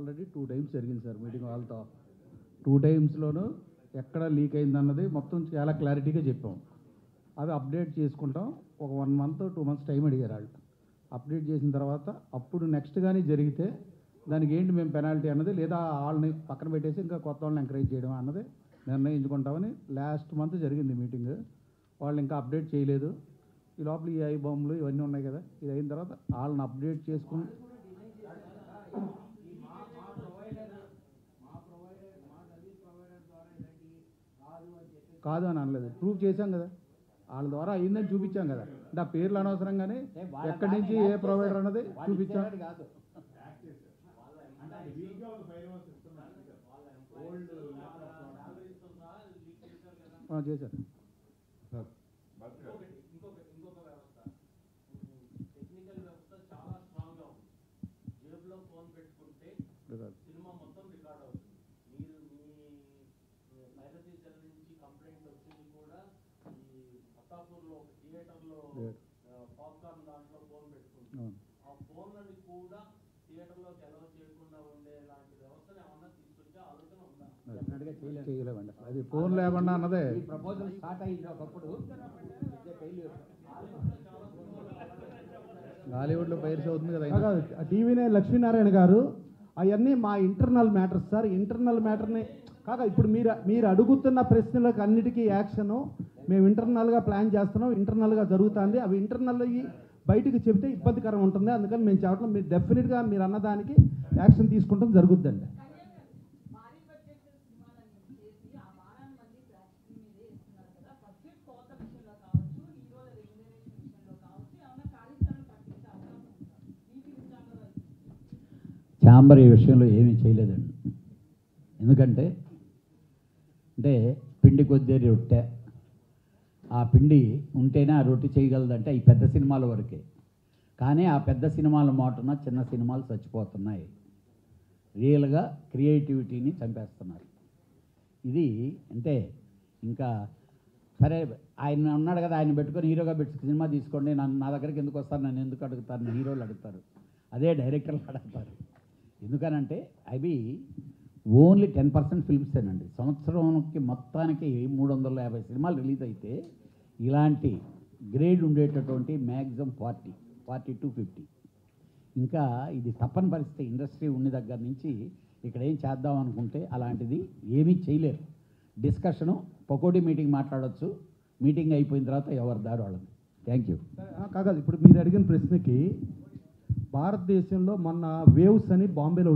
Already 2 times జరిగింది sir meeting వాళ్ళతో. 2 timesలోనూ ఎక్కడ లీక్ అయిందన్నది మొత్తం చాలా క్లారిటీగా చెప్పాం. అవి అప్డేట్ చేసుకుంటాం. ఒక 1 month 2 months టైం అడిగారు వాళ్ళు. అప్డేట్ చేసిన తర్వాత అప్పుడు నెక్స్ట్ కానీ జరిగితే దానికి ఏంటి మేము పెనాల్టీ అన్నది, లేదా వాళ్ళని పక్కన పెట్టేసి ఇంకా కొత్త వాళ్ళని ఎంకరేజ్ చేయడం అన్నది నిర్ణయించుకుంటామని లాస్ట్ మంత్ జరిగింది మీటింగ్. వాళ్ళు ఇంకా అప్డేట్ చేయలేదు. ఈ లోపల ఈ ఐ బాంబులు ఇవన్నీ ఉన్నాయి కదా, ఇది అయిన తర్వాత వాళ్ళని అప్డేట్ చేసుకుని కాదు అని అనలేదు. ప్రూవ్ చేశాం కదా, వాళ్ళ ద్వారా అయిందని చూపించాం కదా. అంటే ఆ పేర్లు అనవసరంగానే ఎక్కడి నుంచి ఏ ప్రొవైడర్ అన్నది చూపించాం. చేశారు చేయలేమండి. అది ఫోన్ లేకుండా అన్నదే ప్రపోజల్ స్టార్ట్ అయ్యింది ఒకప్పుడు. హాలీవుడ్లో పైర్స్ అవుతుంది కదా. టీవీనే లక్ష్మీనారాయణ గారు అవన్నీ మా ఇంటర్నల్ మ్యాటర్స్ సార్. ఇంటర్నల్ మ్యాటర్ని కాక ఇప్పుడు మీరు అడుగుతున్న ప్రశ్నలకు అన్నిటికీ యాక్షను మేము ఇంటర్నల్గా ప్లాన్ చేస్తున్నాం. ఇంటర్నల్గా జరుగుతుంది. అవి ఇంటర్నల్ బయటికి చెబితే ఇబ్బందికరం ఉంటుంది. అందుకని మేము చెప్పడం, మీరు డెఫినెట్గా మీరు అన్నదానికి యాక్షన్ తీసుకుంటాం జరుగుద్దండి. ఛాంబర్ ఈ విషయంలో ఏమీ చేయలేదండి. ఎందుకంటే పిండి కొద్ది రొట్టె, ఆ పిండి ఉంటేనే ఆ రొట్టె చేయగలదంటే ఈ పెద్ద సినిమాల వరకే. కానీ ఆ పెద్ద సినిమాల మాటున చిన్న సినిమాలు చచ్చిపోతున్నాయి. రియల్గా క్రియేటివిటీని చంపేస్తున్నారు. ఇది ఇంకా సరే ఆయన ఉన్నాడు కదా, ఆయన పెట్టుకొని హీరోగా పెట్టి సినిమా తీసుకోండి, నా దగ్గరికి ఎందుకు వస్తారు, నన్ను ఎందుకు అడుగుతారు, హీరోలు అడుగుతారు, అదే డైరెక్టర్లు అడుగుతారు. ఎందుకనంటే అవి ఓన్లీ 10% ఫిల్మ్సేనండి. సంవత్సరానికి మొత్తానికి 350 సినిమాలు రిలీజ్ అయితే ఇలాంటి గ్రేడ్ ఉండేటటువంటి మ్యాక్సిమం 40 to 50. ఇంకా ఇది తప్పని పరిస్థితి. ఇండస్ట్రీ ఉన్న దగ్గర నుంచి ఇక్కడ ఏం చేద్దాం అనుకుంటే అలాంటిది ఏమీ చేయలేరు. డిస్కషను పకోడీ మీటింగ్ మాట్లాడవచ్చు, మీటింగ్ అయిపోయిన తర్వాత ఎవరి దారి వాళ్ళది. Thank you. కాదు, ఇప్పుడు మీరు అడిగిన ప్రశ్నకి భారతదేశంలో మొన్న వేవ్స్ అని బాంబేలో